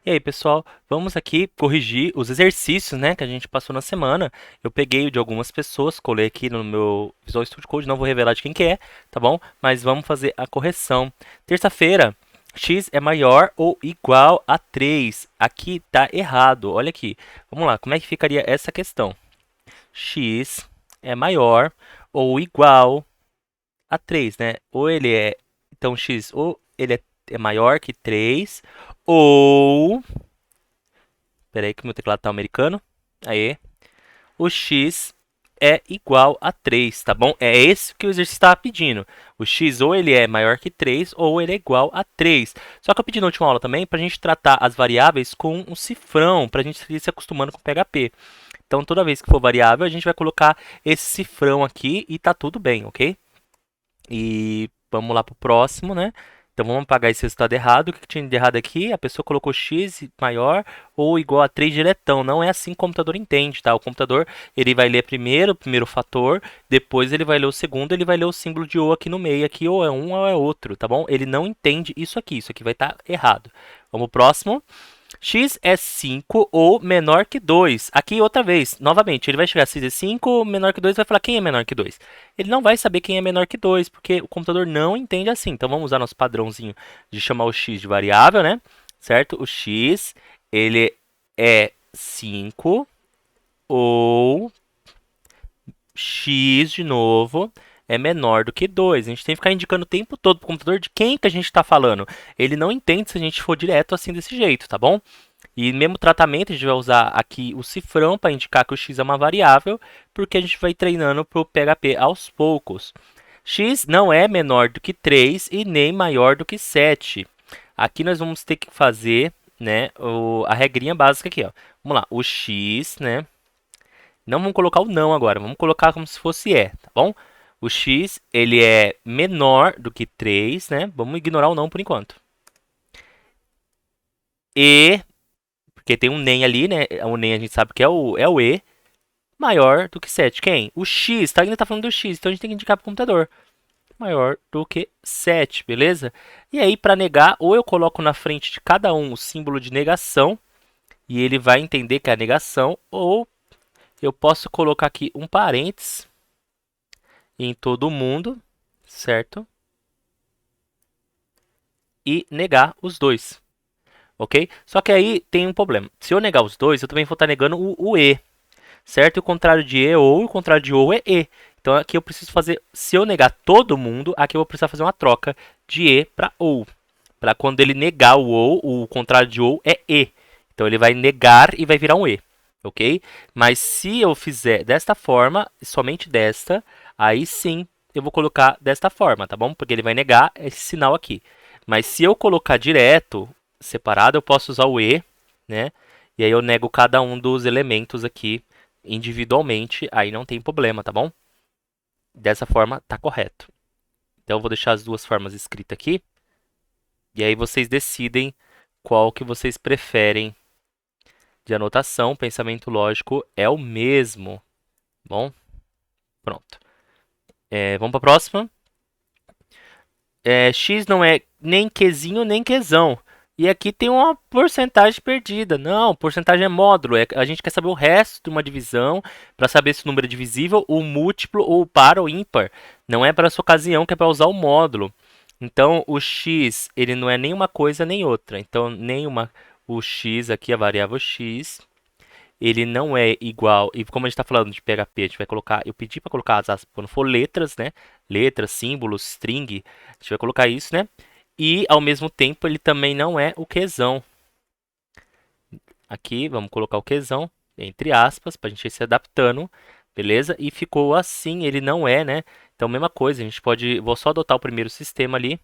E aí, pessoal, vamos aqui corrigir os exercícios, né, que a gente passou na semana. Eu peguei de algumas pessoas, colei aqui no meu Visual Studio Code, não vou revelar de quem que é, tá bom? Mas vamos fazer a correção. Terça-feira, x é maior ou igual a 3. Aqui tá errado, olha aqui. Vamos lá, como é que ficaria essa questão? X é maior ou igual a 3, né? Ou ele é, então x ou ele é maior que 3 ou Espera aí que meu teclado tá americano. Aí. O x é igual a 3, tá bom? É esse que o exercício estava pedindo. O x ou ele é maior que 3 ou ele é igual a 3. Só que eu pedi na última aula também para a gente tratar as variáveis com um cifrão, para a gente ir se acostumando com o PHP. Então, toda vez que for variável, a gente vai colocar esse cifrão aqui e tá tudo bem, ok? E vamos lá pro próximo, né? Então vamos apagar esse resultado errado. O que tinha de errado aqui? A pessoa colocou x maior ou igual a 3 diretão. Não é assim que o computador entende, tá? O computador, ele vai ler primeiro o primeiro fator, depois ele vai ler o segundo, ele vai ler o símbolo de ou aqui no meio, aqui ou é um ou é outro, tá bom? Ele não entende isso aqui vai estar errado. Vamos pro próximo. X é 5 ou menor que 2. Aqui outra vez, novamente, ele vai chegar a x é 5, menor que 2, vai falar quem é menor que 2. Ele não vai saber quem é menor que 2, porque o computador não entende assim. Então vamos usar nosso padrãozinho de chamar o x de variável, né? Certo? O x, ele é 5 ou x de novo é menor do que 2. A gente tem que ficar indicando o tempo todo pro computador de quem que a gente está falando. Ele não entende se a gente for direto assim desse jeito, tá bom? E mesmo tratamento, a gente vai usar aqui o cifrão para indicar que o x é uma variável, porque a gente vai treinando para o PHP aos poucos. X não é menor do que 3 e nem maior do que 7. Aqui nós vamos ter que fazer, né, a regrinha básica aqui, ó. Vamos lá, o x, né? Não vamos colocar o não agora, vamos colocar como se fosse tá bom? O x, ele é menor do que 3, né? Vamos ignorar o não por enquanto. E porque tem um nem ali, né? O nem a gente sabe que é o e, maior do que 7. Quem? O x, tá? Ainda tá falando do x, então a gente tem que indicar pro computador. Maior do que 7, beleza? E aí, para negar, ou eu coloco na frente de cada um o símbolo de negação, e ele vai entender que é a negação, ou eu posso colocar aqui um parênteses em todo mundo, certo? E negar os dois, ok? Só que aí tem um problema. Se eu negar os dois, eu também vou estar negando o e, certo? E o contrário de e é ou, o contrário de ou é e. Então aqui eu preciso fazer, se eu negar todo mundo, aqui eu vou precisar fazer uma troca de e para ou. Para quando ele negar o ou, o contrário de ou é e. Então ele vai negar e vai virar um e, ok? Mas se eu fizer desta forma, somente desta, aí sim eu vou colocar desta forma, tá bom? Porque ele vai negar esse sinal aqui. Mas se eu colocar direto, separado, eu posso usar o e, né? E aí eu nego cada um dos elementos aqui individualmente, aí não tem problema, tá bom? Dessa forma tá correto. Então eu vou deixar as duas formas escritas aqui, e aí vocês decidem qual que vocês preferem de anotação. Pensamento lógico é o mesmo, bom? Pronto. Vamos para a próxima. X não é nem Qzinho nem Qzão. E aqui tem uma porcentagem perdida. Não, porcentagem é módulo. A gente quer saber o resto de uma divisão para saber se o número é divisível, ou múltiplo, ou par ou ímpar. Não é para essa ocasião que é para usar o módulo. Então, o x ele não é nem uma coisa nem outra. Então, o x aqui, a variável x, ele não é igual. E como a gente está falando de PHP, a gente vai colocar. Eu pedi para colocar as aspas quando for letras, né? Letras, símbolos, string. A gente vai colocar isso, né? E ao mesmo tempo ele também não é o quesão. Aqui vamos colocar o quesão entre aspas para a gente ir se adaptando, beleza? E ficou assim, ele não é, né? Então mesma coisa, a gente pode, vou só adotar o primeiro sistema ali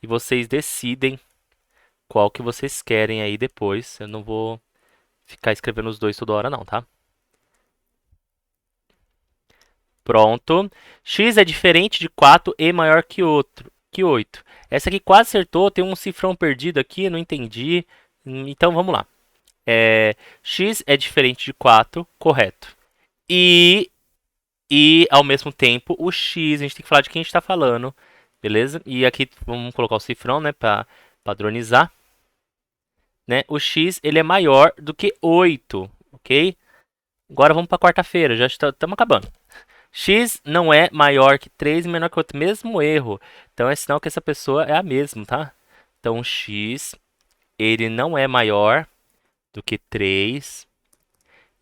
e vocês decidem qual que vocês querem aí depois. Eu não vou ficar escrevendo os dois toda hora não, tá? Pronto. X é diferente de 4 e maior que 8. Essa aqui quase acertou, tem um cifrão perdido aqui, não entendi. Então vamos lá. X é diferente de 4, correto. E, e ao mesmo tempo o X, a gente tem que falar de quem a gente está falando, beleza? E aqui vamos colocar o cifrão, né, para padronizar. né? O x ele é maior do que 8, ok? Agora vamos para quarta-feira, já estamos acabando. X não é maior que 3 e menor que 8, mesmo erro. Então é sinal que essa pessoa é a mesma, tá? Então x ele não é maior do que 3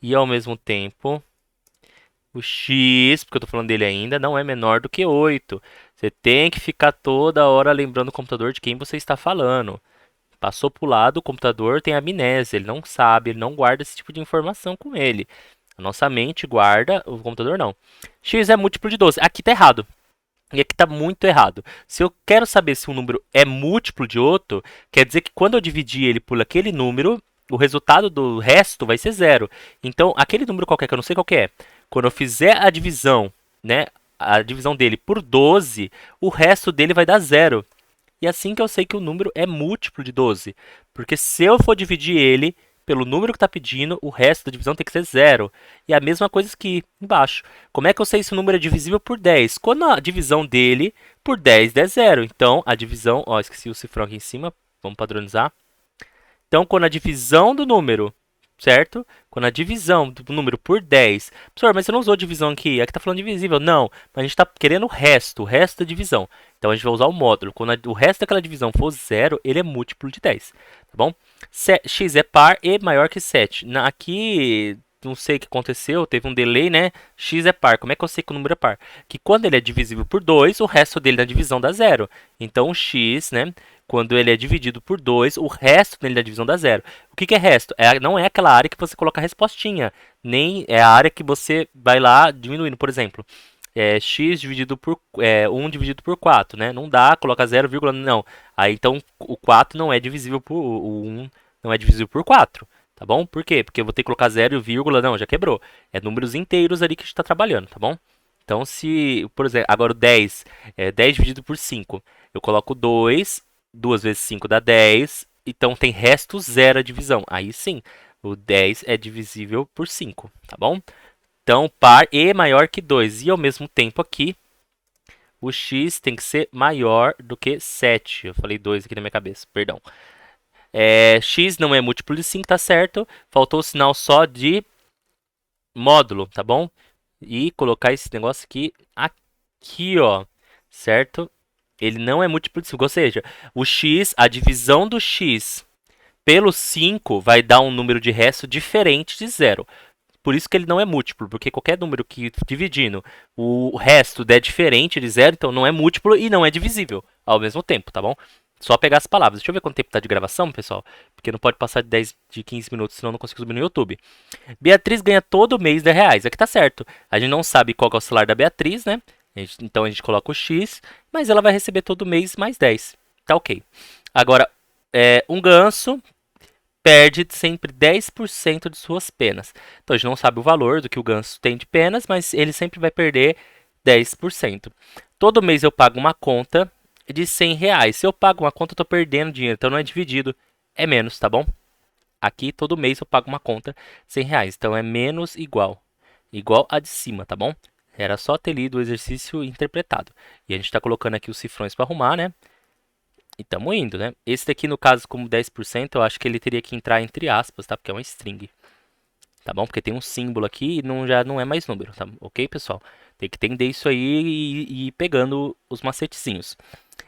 e ao mesmo tempo o x, porque eu estou falando dele ainda, não é menor do que 8. Você tem que ficar toda hora lembrando o computador de quem você está falando. Passou para o lado, o computador tem amnésia, ele não sabe, ele não guarda esse tipo de informação com ele. A nossa mente guarda, o computador não. X é múltiplo de 12. Aqui está errado. E aqui está muito errado. Se eu quero saber se um número é múltiplo de outro, quer dizer que quando eu dividir ele por aquele número, o resultado do resto vai ser zero. Então, aquele número qualquer que eu não sei qual que é, quando eu fizer a divisão, né, a divisão dele por 12, o resto dele vai dar zero. E é assim que eu sei que o número é múltiplo de 12. Porque se eu for dividir ele pelo número que está pedindo, o resto da divisão tem que ser zero. E a mesma coisa aqui embaixo. Como é que eu sei se o número é divisível por 10? Quando a divisão dele por 10 der zero. Então, a divisão... Ó, esqueci o cifrão aqui em cima. Vamos padronizar. Então, quando a divisão do número, certo? Quando a divisão do número por 10... Professor, mas você não usou divisão aqui. Aqui está falando divisível. Não, mas a gente está querendo o resto da divisão. Então, a gente vai usar o módulo. Quando o resto daquela divisão for zero, ele é múltiplo de 10. Tá bom? X é par e maior que 7. Aqui, não sei o que aconteceu, teve um delay, né? X é par. Como é que eu sei que o número é par? Que quando ele é divisível por 2, o resto dele na divisão dá zero. Então, o x, né? Quando ele é dividido por 2, o resto dele da divisão dá zero. O que é resto? Não é aquela área que você coloca a respostinha. Nem é a área que você vai lá diminuindo, por exemplo. X dividido por 1 dividido por 4, né? Não dá, coloca 0, não. Aí então o 4 não é divisível por o 1 não é divisível por 4, tá bom? Por quê? Porque eu vou ter que colocar 0 e vírgula, não, já quebrou. É números inteiros ali que a gente está trabalhando, tá bom? Então se, por exemplo, agora o 10 é 10 dividido por 5. Eu coloco 2, 2 vezes 5 dá 10, então tem resto zero a divisão. Aí sim, o 10 é divisível por 5, tá bom? Então, par e maior que 2. E ao mesmo tempo aqui, o x tem que ser maior do que 7. Eu falei 2 aqui na minha cabeça, perdão. X não é múltiplo de 5, tá certo. Faltou o sinal só de módulo, tá bom? E colocar esse negócio aqui, ó, certo? Ele não é múltiplo de 5, ou seja, o x, a divisão do x pelo 5 vai dar um número de resto diferente de zero. Por isso que ele não é múltiplo, porque qualquer número que dividindo o resto der diferente de zero, então não é múltiplo e não é divisível ao mesmo tempo, tá bom? Só pegar as palavras. Deixa eu ver quanto tempo tá de gravação, pessoal, porque não pode passar de 10, de 15 minutos, senão eu não consigo subir no YouTube. Beatriz ganha todo mês R$ 10. Aqui tá certo. A gente não sabe qual é o salário da Beatriz, né? Então a gente coloca o X, mas ela vai receber todo mês mais 10. Tá ok. Agora, um ganso perde sempre 10% de suas penas. Então a gente não sabe o valor do que o ganso tem de penas, mas ele sempre vai perder 10%. Todo mês eu pago uma conta de R$ 100. Se eu pago uma conta, eu estou perdendo dinheiro, então não é dividido, é menos, tá bom? Aqui todo mês eu pago uma conta de R$ 100, então é menos igual. Igual a de cima, tá bom? Era só ter lido o exercício e interpretado. E a gente está colocando aqui os cifrões para arrumar, né? E estamos indo, né? Esse daqui, no caso, como 10%, eu acho que ele teria que entrar entre aspas, tá? Porque é uma string. Tá bom? Porque tem um símbolo aqui e já não é mais número, tá? Ok, pessoal? Tem que entender isso aí e ir pegando os macetezinhos.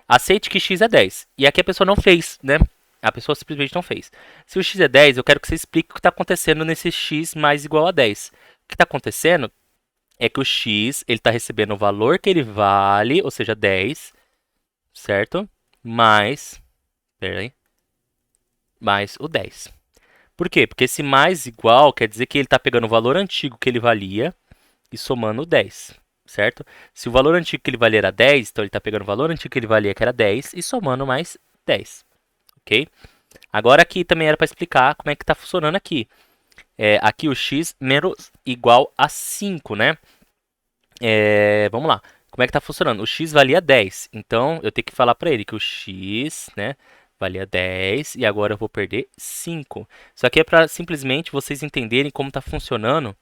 Aceite que x é 10. E aqui a pessoa não fez, né? A pessoa simplesmente não fez. Se o x é 10, eu quero que você explique o que está acontecendo nesse x mais igual a 10. O que está acontecendo é que o x ele está recebendo o valor que ele vale, ou seja, 10, certo? Mais, peraí, mais o 10. Por quê? Porque esse mais igual quer dizer que ele está pegando o valor antigo que ele valia e somando o 10, certo? Se o valor antigo que ele valia era 10, então ele está pegando o valor antigo que ele valia, que era 10, e somando mais 10, ok? Agora aqui também era para explicar como é que está funcionando aqui. Aqui o x menos igual a 5, né? Vamos lá. Como é que está funcionando? O x valia 10, então eu tenho que falar para ele que o x, né, valia 10 e agora eu vou perder 5. Isso aqui é para simplesmente vocês entenderem como está funcionando,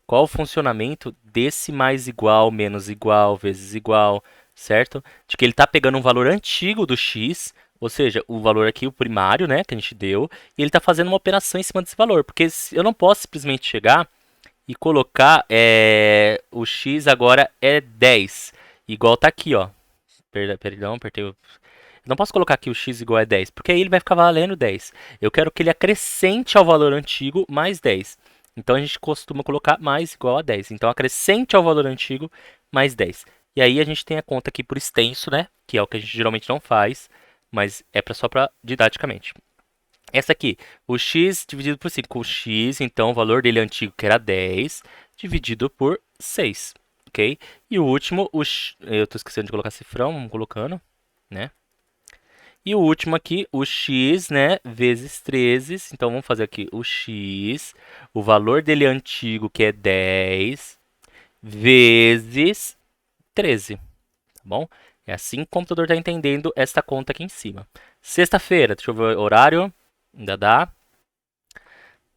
qual o funcionamento desse mais igual, menos igual, vezes igual, certo? De que ele está pegando um valor antigo do x, ou seja, o valor aqui, o primário, né, que a gente deu, e ele está fazendo uma operação em cima desse valor, porque eu não posso simplesmente chegar e colocar o x agora é 10, igual tá aqui, ó. Perdão, apertei o... Não posso colocar aqui o x igual a 10, porque aí ele vai ficar valendo 10. Eu quero que ele acrescente ao valor antigo mais 10. Então a gente costuma colocar mais igual a 10. Então acrescente ao valor antigo mais 10. E aí a gente tem a conta aqui por extenso, né? Que é o que a gente geralmente não faz, mas é só para didaticamente. Essa aqui, o x dividido por 5. O x, então, o valor dele antigo, que era 10, dividido por 6, ok? E o último, eu estou esquecendo de colocar cifrão, vamos colocando, né? E o último aqui, o x, né, vezes 13. Então, vamos fazer aqui o x, o valor dele antigo, que é 10, vezes 13, tá bom? É assim que o computador está entendendo esta conta aqui em cima. Sexta-feira, deixa eu ver o horário, ainda dá.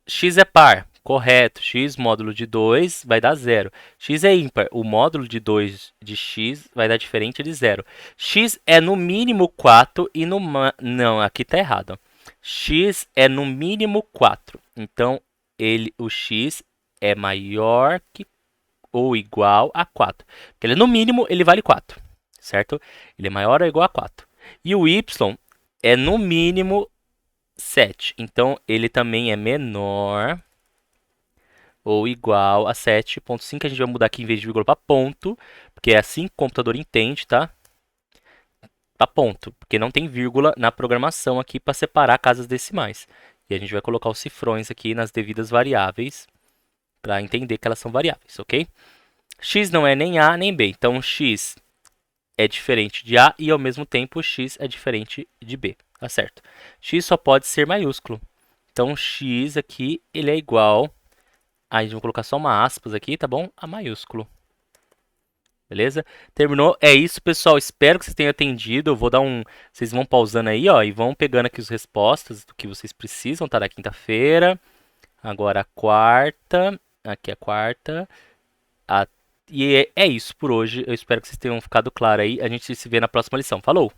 X é par, correto. X módulo de 2 vai dar 0. X é ímpar, o módulo de 2 de x vai dar diferente de 0. X é no mínimo 4 e no... Não, aqui está errado. X é no mínimo 4. Então, o x é maior que ou igual a 4. Porque ele, no mínimo, ele vale 4, certo? Ele é maior ou igual a 4. E o y é no mínimo 7. Então, ele também é menor ou igual a 7,5. A gente vai mudar aqui em vez de vírgula para ponto, porque é assim que o computador entende, tá? Para ponto, porque não tem vírgula na programação aqui para separar casas decimais. E a gente vai colocar os cifrões aqui nas devidas variáveis para entender que elas são variáveis, ok? X não é nem A nem B, então x é diferente de A e ao mesmo tempo x é diferente de B, tá certo? X só pode ser maiúsculo. Então, x aqui, ele é igual, a gente vai colocar só uma aspas aqui, tá bom? A maiúsculo. Beleza? Terminou? É isso, pessoal. Espero que vocês tenham atendido. Eu vou dar um... Vocês vão pausando aí, ó, e vão pegando aqui as respostas do que vocês precisam, tá? Da quinta-feira. Agora a quarta. Aqui a quarta. A... E é isso por hoje. Eu espero que vocês tenham ficado claro aí. A gente se vê na próxima lição. Falou!